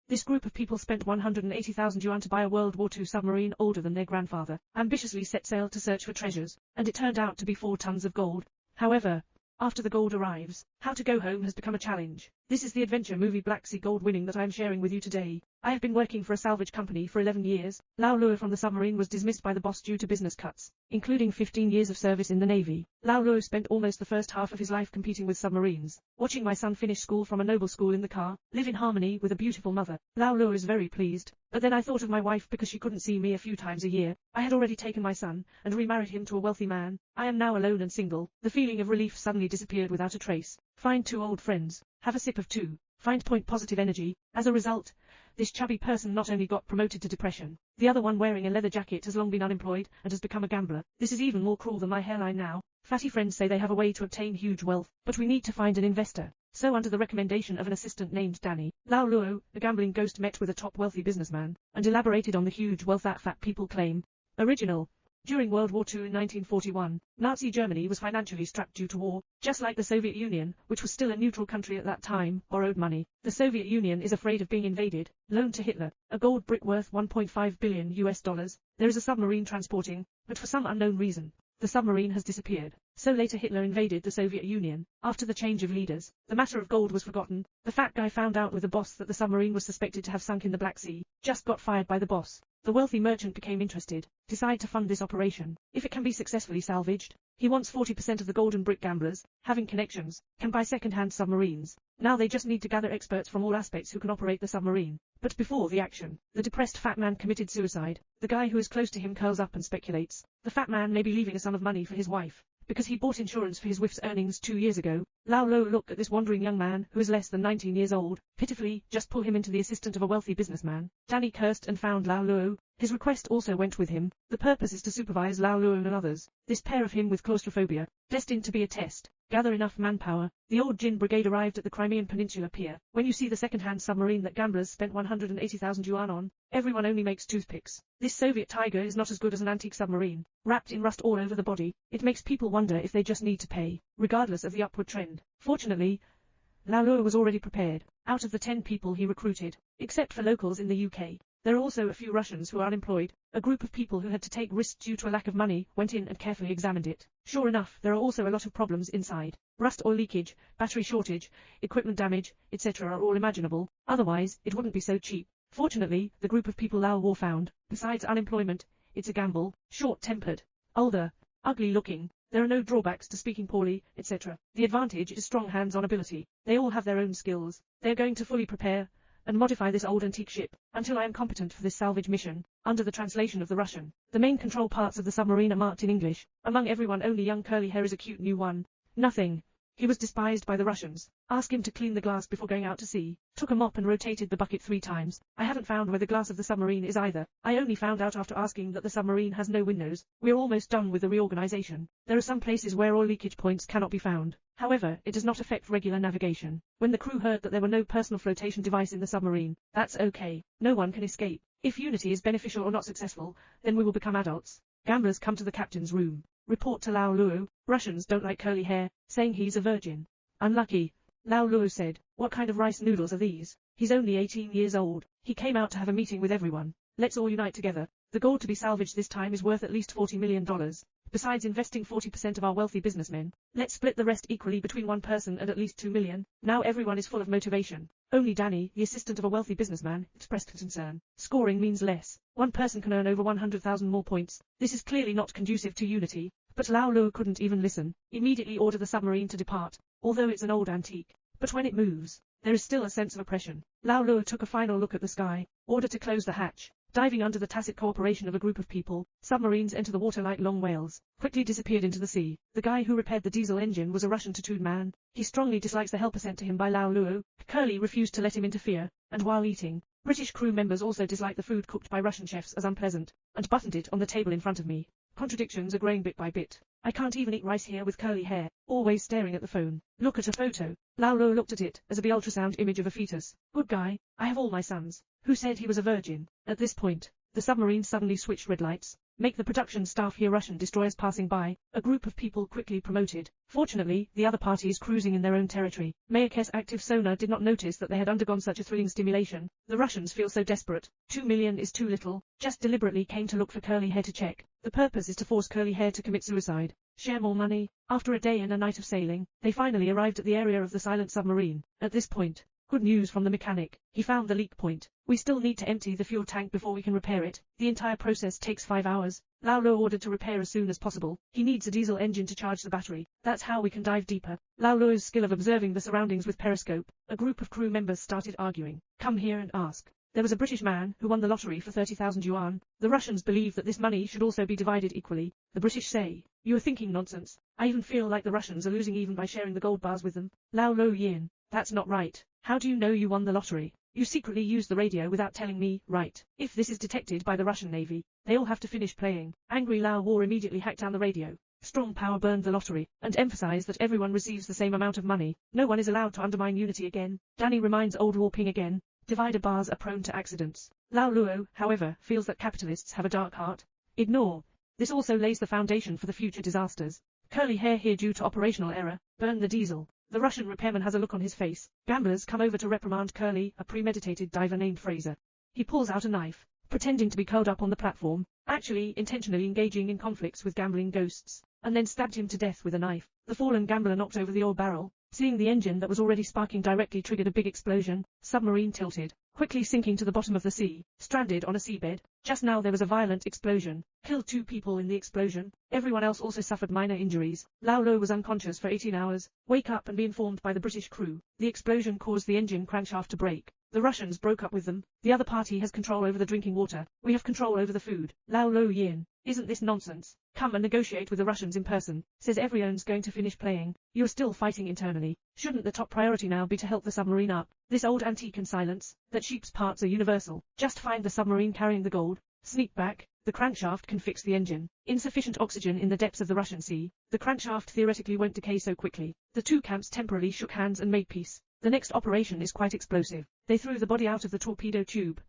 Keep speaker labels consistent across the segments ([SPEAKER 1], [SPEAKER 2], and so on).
[SPEAKER 1] This group of people spent 180,000 yuan to buy a World War II submarine older than their grandfather, ambitiously set sail to search for treasures, and it turned out to be 4 tons of gold. However, after the gold arrives, how to go home has become a challenge. This is the adventure movie Black Sea Gold winning that I am sharing with you today. I have been working for a salvage company for 11 years. Lao Luo from the submarine was dismissed by the boss due to business cuts, including 15 years of service in the Navy. Lao Luo spent almost the first half of his life competing with submarines, watching my son finish school from a noble school in the car, live in harmony with a beautiful mother. Lao Luo is very pleased, but then I thought of my wife because she couldn't see me a few times a year. I had already taken my son, and remarried him to a wealthy man. I am now alone and single. The feeling of relief suddenly disappeared without a trace. Find 2 old friends, have a sip of 2, find point positive energy. As a result, this chubby person not only got promoted to depression, the other one wearing a leather jacket has long been unemployed and has become a gambler. This is even more cruel than my hairline now. Fatty friends say they have a way to obtain huge wealth, but we need to find an investor. So under the recommendation of an assistant named Danny, Lao Luo, the gambling ghost, met with a top wealthy businessman, and elaborated on the huge wealth that fat people claim. Original. During World War II in 1941, Nazi Germany was financially strapped due to war, just like the Soviet Union, which was still a neutral country at that time, borrowed money. The Soviet Union is afraid of being invaded, loaned to Hitler, a gold brick worth $1.5 billion US. There is a submarine transporting, but for some unknown reason, the submarine has disappeared. So later Hitler invaded the Soviet Union. After the change of leaders, the matter of gold was forgotten. The fat guy found out with the boss that the submarine was suspected to have sunk in the Black Sea, just got fired by the boss. The wealthy merchant became interested, decided to fund this operation. If it can be successfully salvaged, he wants 40% of the golden brick gamblers, having connections, can buy second-hand submarines. Now they just need to gather experts from all aspects who can operate the submarine. But before the action, the depressed fat man committed suicide. The guy who is close to him curls up and speculates. The fat man may be leaving a sum of money for his wife, because he bought insurance for his wife's earnings 2 years ago. Lao Luo looked at this wandering young man who is less than 19 years old. Pitifully, just pull him into the assistant of a wealthy businessman. Danny cursed and found Lao Luo. His request also went with him. The purpose is to supervise Lao Luo and others. This pair of him with claustrophobia, destined to be a test. Gather enough manpower. The old gin brigade arrived at the Crimean Peninsula pier. When you see the second-hand submarine that gamblers spent 180,000 yuan on, everyone only makes toothpicks. This Soviet Tiger is not as good as an antique submarine, wrapped in rust all over the body. It makes people wonder if they just need to pay, regardless of the upward trend. Fortunately, Lao Luo was already prepared. Out of the 10 people he recruited, except for locals in the UK, there are also a few Russians who are unemployed. A group of people who had to take risks due to a lack of money went in and carefully examined it. Sure enough, there are also a lot of problems inside. Rust, oil leakage, battery shortage, equipment damage, etc. are all imaginable. Otherwise, it wouldn't be so cheap. Fortunately, the group of people Lao Luo found, besides unemployment, it's a gamble, short-tempered, older, ugly-looking. There are no drawbacks to speaking poorly, etc. The advantage is strong hands-on ability. They all have their own skills. They are going to fully prepare and modify this old antique ship until I am competent for this salvage mission. Under the translation of the Russian, the main control parts of the submarine are marked in English. Among everyone, only young curly hair is a cute new one. Nothing. He was despised by the Russians. Ask him to clean the glass before going out to sea. Took a mop and rotated the bucket 3 times. I haven't found where the glass of the submarine is either. I only found out after asking that the submarine has no windows. We're almost done with the reorganization. There are some places where oil leakage points cannot be found. However, it does not affect regular navigation. When the crew heard that there were no personal flotation device in the submarine, that's okay. No one can escape. If unity is beneficial or not successful, then we will become adults. Gamblers come to the captain's room. Report to Lao Luo. Russians don't like curly hair, saying he's a virgin. Unlucky. Lao Luo said. What kind of rice noodles are these? He's only 18 years old. He came out to have a meeting with everyone. Let's all unite together. The gold to be salvaged this time is worth at least $40 million. Besides investing 40% of our wealthy businessmen, let's split the rest equally between one person and at least 2 million. Now everyone is full of motivation. Only Danny, the assistant of a wealthy businessman, expressed concern. Scoring means less. One person can earn over 100,000 more points. This is clearly not conducive to unity. But Lao Luo couldn't even listen. Immediately order the submarine to depart, although it's an old antique. But when it moves, there is still a sense of oppression. Lao Luo took a final look at the sky, ordered to close the hatch. Diving under the tacit cooperation of a group of people, submarines enter the water like long whales, quickly disappeared into the sea. The guy who repaired the diesel engine was a Russian tattooed man. He strongly dislikes the helper sent to him by Lao Luo. Curly refused to let him interfere, and while eating, British crew members also disliked the food cooked by Russian chefs as unpleasant, and buttoned it on the table in front of me. Contradictions are growing bit by bit. I can't even eat rice here with curly hair, always staring at the phone. Look at a photo. Lao Luo looked at it as the ultrasound image of a fetus. Good guy, I have all my sons. Who said he was a virgin? At this point, the submarine suddenly switched red lights. Make the production staff hear Russian destroyers passing by. A group of people quickly promoted. Fortunately, the other party is cruising in their own territory. Mayak's active sonar did not notice that they had undergone such a thrilling stimulation. The Russians feel so desperate. 2 million is too little. Just deliberately came to look for Curly Hair to check. The purpose is to force Curly Hair to commit suicide. Share more money. After a day and a night of sailing, they finally arrived at the area of the silent submarine. At this point, good news from the mechanic. He found the leak point. We still need to empty the fuel tank before we can repair it. The entire process takes 5 hours. Lao Lo ordered to repair as soon as possible. He needs a diesel engine to charge the battery. That's how we can dive deeper. Lao Lo's skill of observing the surroundings with periscope. A group of crew members started arguing. Come here and ask. There was a British man who won the lottery for 30,000 yuan. The Russians believe that this money should also be divided equally. The British say, you are thinking nonsense. I even feel like the Russians are losing even by sharing the gold bars with them. Lao Lo Yin. That's not right. How do you know you won the lottery? You secretly used the radio without telling me, right? If this is detected by the Russian Navy, they all have to finish playing. Angry Lao War immediately hacked down the radio. Strong power burned the lottery, and emphasized that everyone receives the same amount of money. No one is allowed to undermine unity again. Danny reminds old War Ping again. Divider bars are prone to accidents. Lao Luo, however, feels that capitalists have a dark heart. Ignore. This also lays the foundation for the future disasters. Curly Hair here due to operational error. Burn the diesel. The Russian repairman has a look on his face. Gamblers come over to reprimand Curly, a premeditated diver named Fraser. He pulls out a knife, pretending to be curled up on the platform, actually intentionally engaging in conflicts with gambling ghosts, and then stabbed him to death with a knife. The fallen gambler knocked over the oil barrel. Seeing the engine that was already sparking directly triggered a big explosion. Submarine tilted, quickly sinking to the bottom of the sea, stranded on a seabed. Just now there was a violent explosion. Killed 2 people in the explosion. Everyone else also suffered minor injuries. Lao Lo was unconscious for 18 hours. Wake up and be informed by the British crew. The explosion caused the engine crankshaft to break. The Russians broke up with them. The other party has control over the drinking water. We have control over the food. Lao Lo Yin. Isn't this nonsense? Come and negotiate with the Russians in person. Says everyone's going to finish playing. You're still fighting internally. Shouldn't the top priority now be to help the submarine up? This old antique in silence, that sheep's parts are universal. Just find the submarine carrying the gold. Sneak back. The crankshaft can fix the engine. Insufficient oxygen in the depths of the Russian Sea. The crankshaft theoretically won't decay so quickly. The 2 camps temporarily shook hands and made peace. The next operation is quite explosive. They threw the body out of the torpedo tube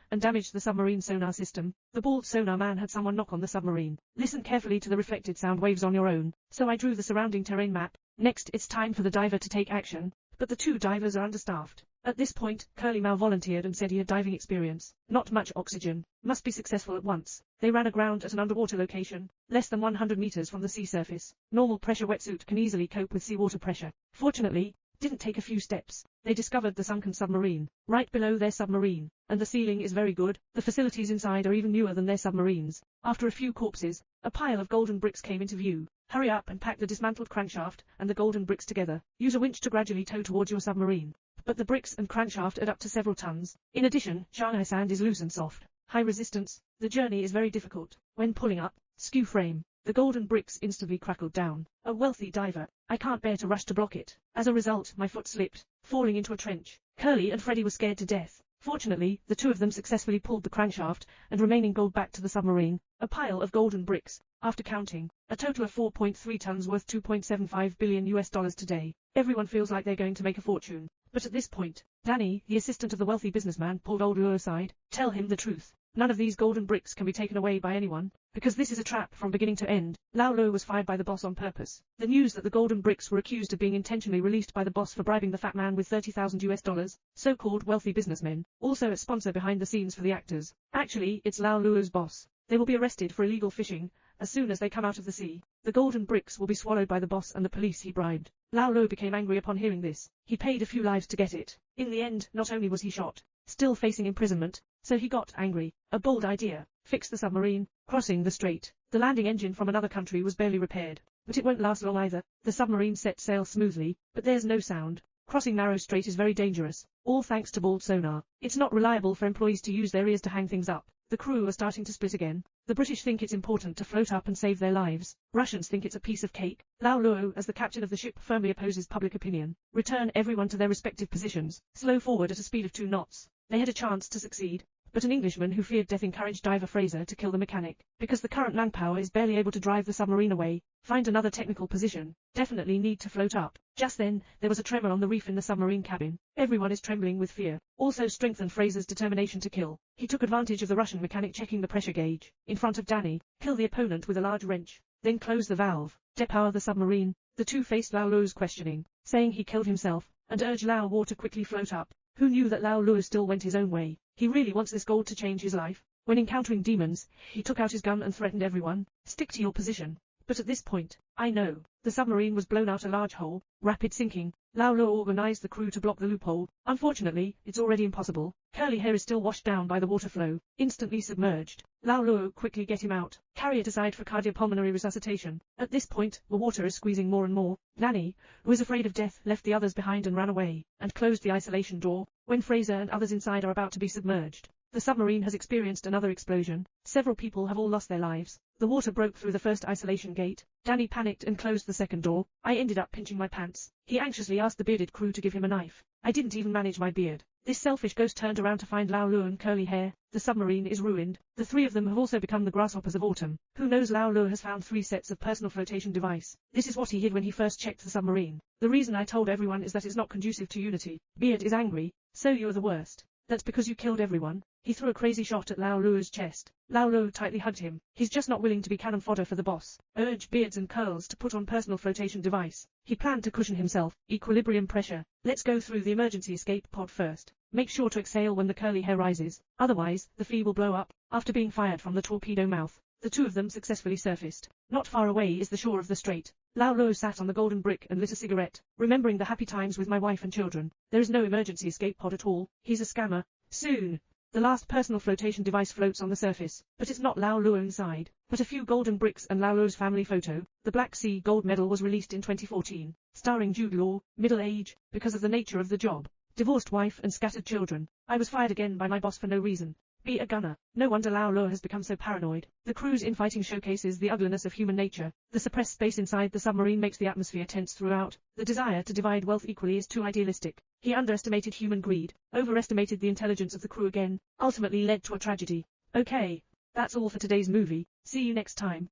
[SPEAKER 1] and damaged the submarine sonar system. The bald sonar man had someone knock on the submarine. Listen carefully to the reflected sound waves on your own. So I drew the surrounding terrain map. Next it's time for the diver to take action. But the 2 divers are understaffed. At this point, Curly Mal volunteered and said he had diving experience. Not much oxygen. Must be successful at once. They ran aground at an underwater location, less than 100 meters from the sea surface. Normal pressure wetsuit can easily cope with seawater pressure. Fortunately, didn't take a few steps. They discovered the sunken submarine, right below their submarine, and the ceiling is very good. The facilities inside are even newer than their submarines. After a few corpses, a pile of golden bricks came into view. Hurry up and pack the dismantled crankshaft and the golden bricks together. Use a winch to gradually tow towards your submarine. But the bricks and crankshaft add up to several tons. In addition, Shanghai sand is loose and soft. High resistance. The journey is very difficult. When pulling up, skew frame. The golden bricks instantly crackled down. A wealthy diver. I can't bear to rush to block it. As a result, my foot slipped, falling into a trench. Curly and Freddy were scared to death. Fortunately, the 2 of them successfully pulled the crankshaft and remaining gold back to the submarine. A pile of golden bricks. After counting, a total of 4.3 tons worth $2.75 billion today. Everyone feels like they're going to make a fortune. But at this point, Danny, the assistant of the wealthy businessman, pulled old Luo aside. Tell him the truth. None of these golden bricks can be taken away by anyone, because this is a trap from beginning to end. Lao Lo was fired by the boss on purpose. The news that the golden bricks were accused of being intentionally released by the boss for bribing the fat man with $30,000, so-called wealthy businessmen, also a sponsor behind the scenes for the actors. Actually, it's Lao Luo's boss. They will be arrested for illegal fishing as soon as they come out of the sea. The golden bricks will be swallowed by the boss and the police he bribed. Lao Lo became angry upon hearing this. He paid a few lives to get it. In the end, not only was he shot, still facing imprisonment, so he got angry. A bold idea. Fix the submarine, crossing the strait. The landing engine from another country was barely repaired, but it won't last long either. The submarine set sail smoothly, but there's no sound. Crossing narrow strait is very dangerous, all thanks to bald sonar. It's not reliable for employees to use their ears to hang things up. The crew are starting to split again. The British think it's important to float up and save their lives. Russians think it's a piece of cake. Lao Luo, as the captain of the ship, firmly opposes public opinion. Return everyone to their respective positions. Slow forward at a speed of 2 knots. They had a chance to succeed, but an Englishman who feared death encouraged diver Fraser to kill the mechanic. Because the current manpower is barely able to drive the submarine away, find another technical position. Definitely need to float up. Just then, there was a tremor on the reef in the submarine cabin. Everyone is trembling with fear. Also strengthened Fraser's determination to kill. He took advantage of the Russian mechanic checking the pressure gauge. In front of Danny, kill the opponent with a large wrench. Then close the valve. Depower the submarine. The two faced Lao Luo's questioning, saying he killed himself, and urged Lao Luo to quickly float up. Who knew that Lao Luo still went his own way? He really wants this gold to change his life. When encountering demons, he took out his gun and threatened everyone. Stick to your position. But at this point, I know. The submarine was blown out a large hole, rapid sinking. Lao Luo organized the crew to block the loophole. Unfortunately, it's already impossible. Curly hair is still washed down by the water flow, instantly submerged. Lao Luo quickly get him out. Carry it aside for cardiopulmonary resuscitation. At this point, the water is squeezing more and more. Nanny, who is afraid of death, left the others behind and ran away, and closed the isolation door. When Fraser and others inside are about to be submerged, the submarine has experienced another explosion. Several people have all lost their lives. The water broke through the first isolation gate. Danny panicked and closed the second door. I ended up pinching my pants. He anxiously asked the bearded crew to give him a knife. I didn't even manage my beard. This selfish ghost turned around to find Lao Luo and curly hair. The submarine is ruined. The three of them have also become the grasshoppers of autumn. Who knows? Lao Luo has found 3 sets of personal flotation device. This is what he hid when he first checked the submarine. The reason I told everyone is that it's not conducive to unity. Beard is angry. So you're the worst. That's because you killed everyone. He threw a crazy shot at Lao Luo's chest. Lao Luo tightly hugged him. He's just not willing to be cannon fodder for the boss. Urged Beards and Curls to put on personal flotation device. He planned to cushion himself. Equilibrium pressure. Let's go through the emergency escape pod first. Make sure to exhale when the curly hair rises. Otherwise, the fee will blow up. After being fired from the torpedo mouth, the two of them successfully surfaced. Not far away is the shore of the strait. Lao Luo sat on the golden brick and lit a cigarette, remembering the happy times with my wife and children. There is no emergency escape pod at all. He's a scammer. Soon, the last personal flotation device floats on the surface, but it's not Lao Luo inside, but a few golden bricks and Lao Luo's family photo. The Black Sea Gold Medal was released in 2014, starring Jude Law, middle age, because of the nature of the job. Divorced wife and scattered children. I was fired again by my boss for no reason. Be a gunner. No wonder Lao Luo has become so paranoid. The crew's infighting showcases the ugliness of human nature. The suppressed space inside the submarine makes the atmosphere tense throughout. The desire to divide wealth equally is too idealistic. He underestimated human greed, overestimated the intelligence of the crew again, ultimately led to a tragedy. Okay, that's all for today's movie. See you next time.